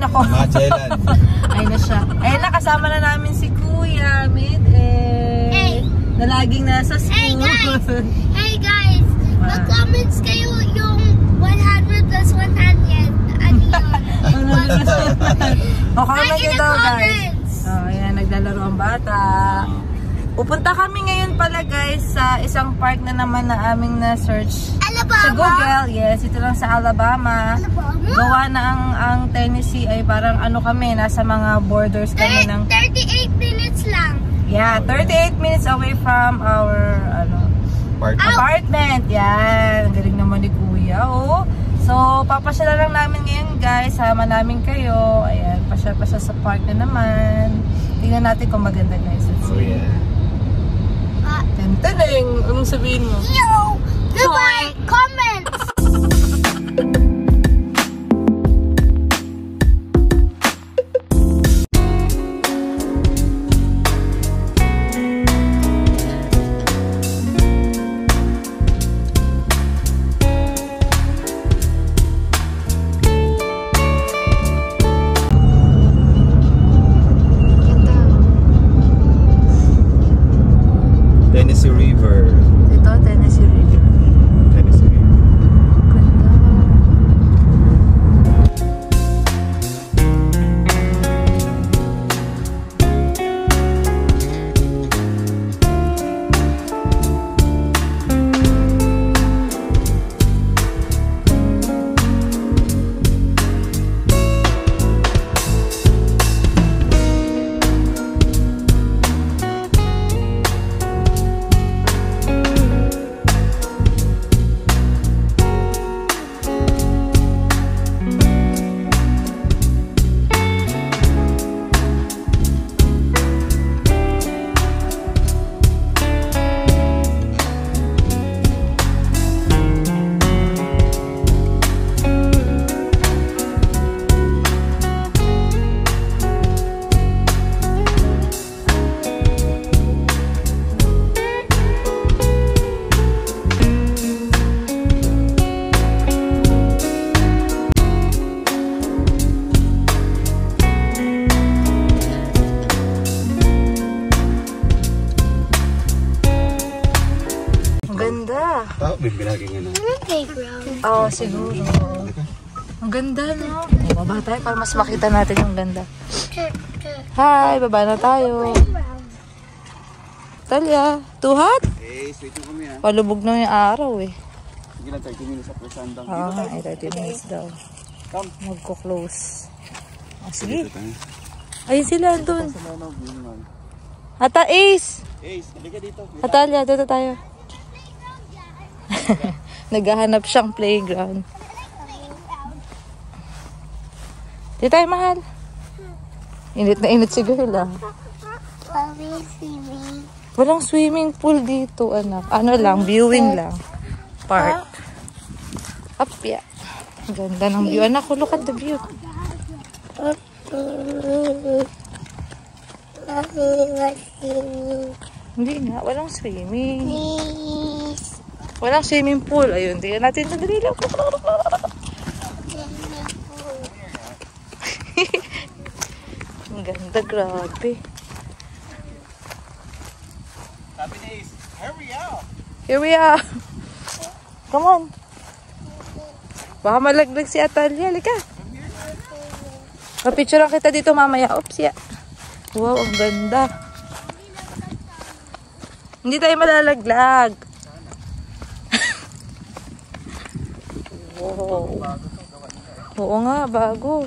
nako. Magellan. Ayun na siya. Ayun na, kasama na namin si Kuya Mid-Air. Na laging nasa school. Hey guys! Mag-comments kayo yung 100 plus 100. Ano yun? O, comment nyo daw, guys. O, ayan, naglalaro ang bata. Pupunta kami ngayon pala, guys, sa isang park na naman na aming na-search sa Google. Yes, ito lang sa Alabama. Gawa na ang Tennessee ay parang ano kami, nasa mga borders kami ng... 38 minutes lang. Yeah, 38 minutes away from our apartment. Yan, ang galing naman ni Kuya. Oh. So, papasya lang namin ngayon, guys. Sama namin kayo. Ayan, pasya-pasya sa park na naman. Tingnan natin kung maganda, guys. Let's see. Tantaneng! Anong sabihin mo? Yo! Goodbye! Comments! Tennessee River. Ito, Tennessee River. Tennessee River. Ganda. May binaging ano. Oo, siguro. Ang ganda, no? Baba tayo para mas makita natin yung ganda. Hi, baba na tayo. Talia, too hot? Eh, sweet na kami ha. Palubog na yung araw eh. Sige lang, 30 minutes sa presandang. Oo nga, 30 minutes daw. Magko-close. Oh, sige. Ayun sila, doon. Ata, Ace! Ace, halika dito. Atalia, dito tayo. Naghahanap siyang playground. Dito tayo, mahal. Init na init si girl, ah. Walang swimming pool dito, anak. Ano lang, viewing lang. Park. Apya. Ganda ng view. Anak, look at the view. Hindi nga, walang swimming. Walang swimming pool. Ayun, tingnan natin. Sandali lang. Ang ganda, grabe. Sabi ni Ace, hurry up! Here we are. Come on. Baka malaglag si Atalia. Halika. Papicturean kita dito mamaya. Oops, ya. Wow, ang ganda. Hindi tayo malalaglag. Wow. Oo nga, bago.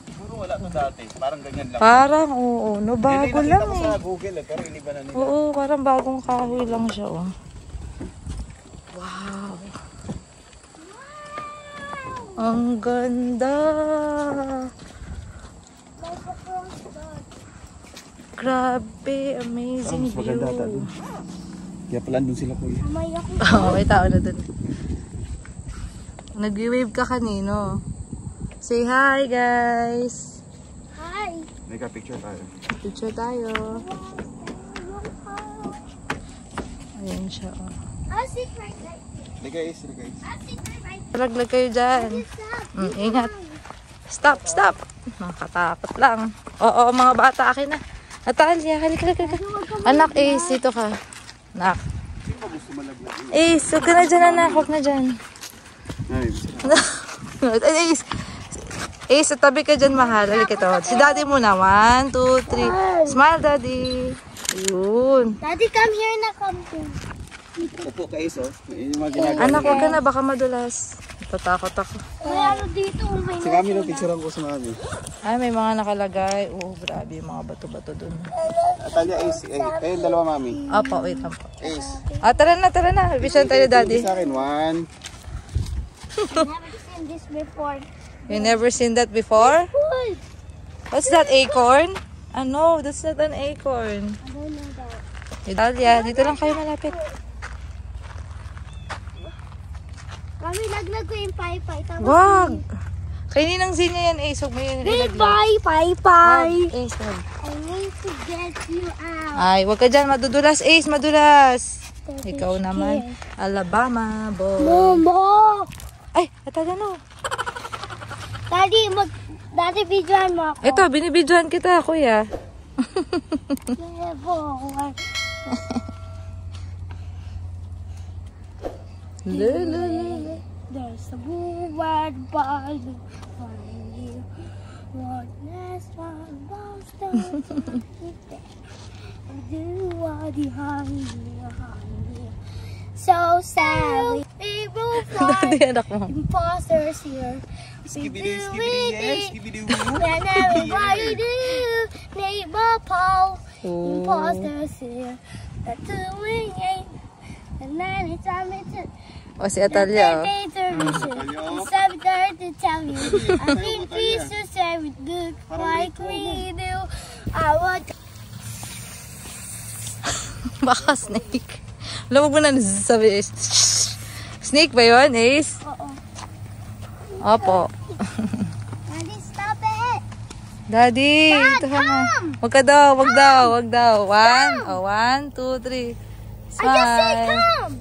Siguro wala to dati. Parang ganyan lang. Parang, oo. No, bago lang eh. Sa Google pero iniba na nila. Oo, parang bagong kahoy lang siya. Oh. Wow. Ang ganda. Grabe, amazing view. Kaya pala doon sila kuya. Oo, may tao na dun. Nag-wave ka kanino. Say hi, guys. Hi. May ka-picture tayo. Picture tayo. Ayan siya, oh. I'll sit right there. Liga Ace, liga Ace. I'll sit right there. Laglag kayo dyan. Ingat. Stop, stop. Nakakatakot lang. Oo, mga bata, akin na. Natalia, halika. Anak, Ace, dito ka. Anak. Ace, huwag ka na dyan, anak. Huwag na dyan. Ace, sa tabi ka dyan, mahal. Halika ito. Si daddy muna. 1, 2, 3. Smile, daddy. Yun. Daddy, come here na, come here. Upo ka Ace, oh. Yung mga ginagawa. Anak, huwag ka na. Baka madulas. Natatakot ako. May ano dito, may Si Kami na picturean ko sa mami. Ay, may mga nakalagay. Oo, grabe yung mga bato-bato dun. Atalia Ace, kayong dalawa mami. Opo, wait lang po. Ace. Tara na. Bisan tayo, daddy. Sa akin, 1. never seen this before. You never seen that before? Good. What's that, acorn? No, that's not an acorn. I don't know that. Dalia, dito lang kayo malapit. Mami, laglag ko yung pay-pay. Wag! Kainin ng zinya yan, Ace. Huwag mo yan ilaglag. Pay-pay. Ace, wag. I need to get you out. Ay, wag ka dyan. Madudulas, Ace. Madulas. Ikaw naman. Alabama, boy. Momo! Ay, atada no. Daddy, videohan mo ako. Ito, binibidyohan kita, kuya. There's a bluebird by the fire. What next one was the do what the honey. So sad. We will Daddy, fly. anak mo. Imposters here. We do it. Then everybody do. Neighbor Paul. Imposters here. That's doing it. And then it's time to. O, si Atalia, oh. It's time to tell you. I think we should say we look like we do. I want. Baka snake. Alam mo na sabi, snake ba yun, Ace? Oo. Opo. Daddy, stop it. Daddy, ito ka na. Wag ka daw, wag daw. 1, 2, 3. I just said come.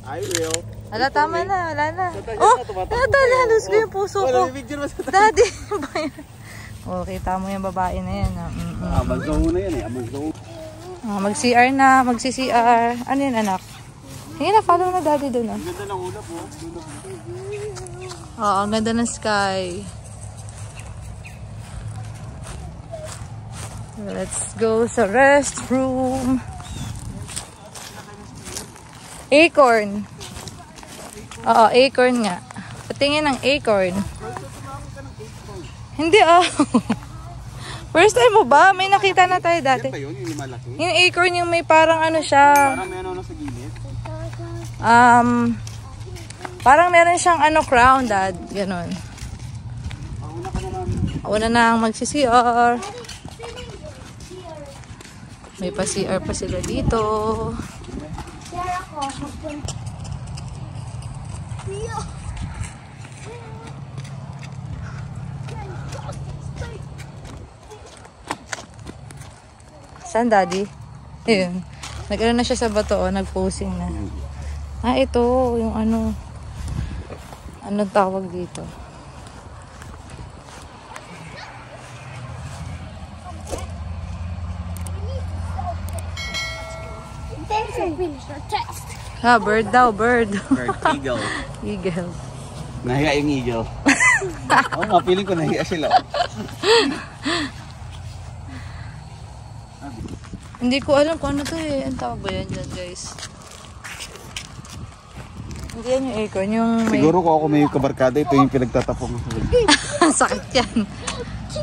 I will. Wala, tama na, wala na. Oh, Natalia, halos ko yung puso ko. Daddy, ba yan? Oh, kita mo yung babae na yan. Amazon na yan eh, Amazon. Mag-CR na, magsi-CR. Ano yan, anak? Hindi na, follow na daddy doon. Ang ganda ng ulap, oh. Oo, ang ganda ng sky. Let's go sa restroom. Acorn. Oo, acorn nga. Patingin ng acorn. Hindi, oh. First time mo ba? May nakita na tayo dati. Yan ba yun, yung malaki? Yung acorn, yung may parang ano siya. Parang may ano sa gilid. Parang meron siyang ano crown, dad. Ganon. Una na ang magsi-CR. May pa-CR pa sila dito. Saan, daddy? Ayun. Nag-ano na siya sa bato, oh. Nag-posing na. Ah, ito. Yung ano. Anong tawag dito? Ah, bird daw, bird. Bird, eagle. Eagle. Nahiya yung eagle. Oo nga, feeling ko nahiya sila. Hindi ko alam kung ano to eh. Ang tawag ba yan dyan, guys? Hindi yan yung acorn. Yung may... Siguro ko ako may kabarkada, ito yung pinagtatapong. Sakit yan.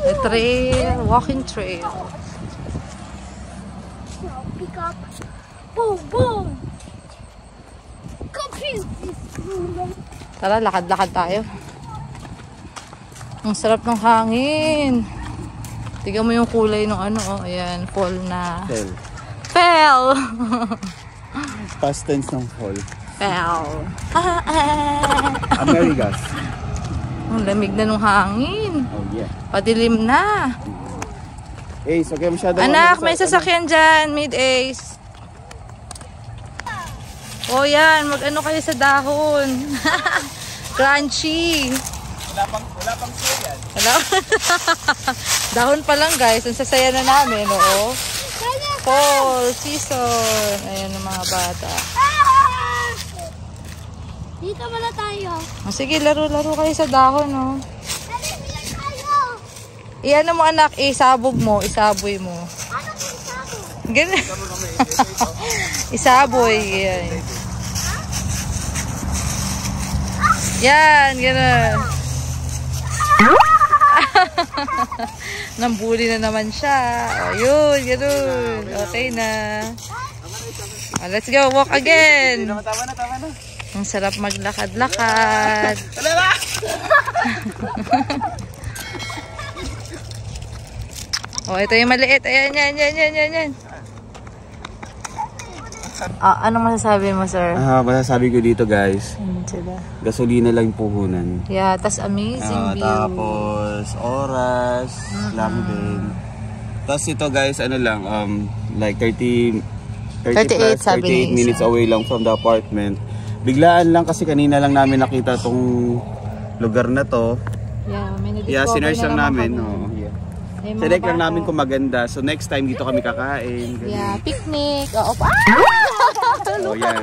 A trail, walking trail. Pick up. Boom, boom. Compute this room. Tara, lakad-lakad tayo. Ang sarap ng hangin. Tignan mo yung kulay ng ano, oh. Ayan, fall na. Fell. Fell! Past tense ng fall. Fell. Amerigas. Ang lamig na ng hangin. Oh yeah. Padilim na. Ace, okay masyadong... Anak, may sasakyan dyan. Mid-ace. O yan, mag-ano kayo sa dahon. Crunchy. Wala pang show yan. Hello? Dahon pa lang guys. Ang sasaya na namin. Oo. Fall season. Ayan ang mga bata. Dito muna tayo. Oh, sige, laro-laro kayo sa dahon. Oh. Iyan mo anak. Isabog mo. Isaboy mo. Ano yung sabog? Ganun. Isaboy. Yan. Yan. Ganun. Nambuli na naman siya. O, yun. Ganun. Okay na. Oh, let's go. Walk again. Tama na. Ang sarap maglakad-lakad. Oh, ito yung maliit. Ayan, yan. Anong masasabi mo, sir? Masasabi ko dito guys, Sila. gasolina lang yung puhunan. Yeah, tas amazing view. Tapos oras lang din. Tapos ito guys, ano lang, like 38 minutes away lang from the apartment. Biglaan lang kasi kanina lang namin nakita tong lugar na to. Yeah, may na-discover Yeah, sinerge lang namin. May mga Select lang bata. namin kung maganda. So next time dito kami kakain. Yeah, picnic. Oo, Oh, yan.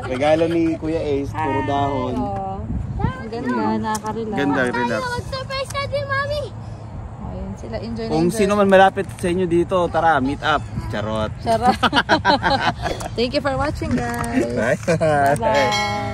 Regalo ni Kuya Ace, puro dahon. Ang ganda, nakaka-relax. Ganda, relax. Mag-surprise natin, Mami. Oh, yan sila, enjoy Kung sino man malapit sa inyo dito, tara, meet up. Charot. Charot. Thank you for watching, guys. Bye. Bye-bye.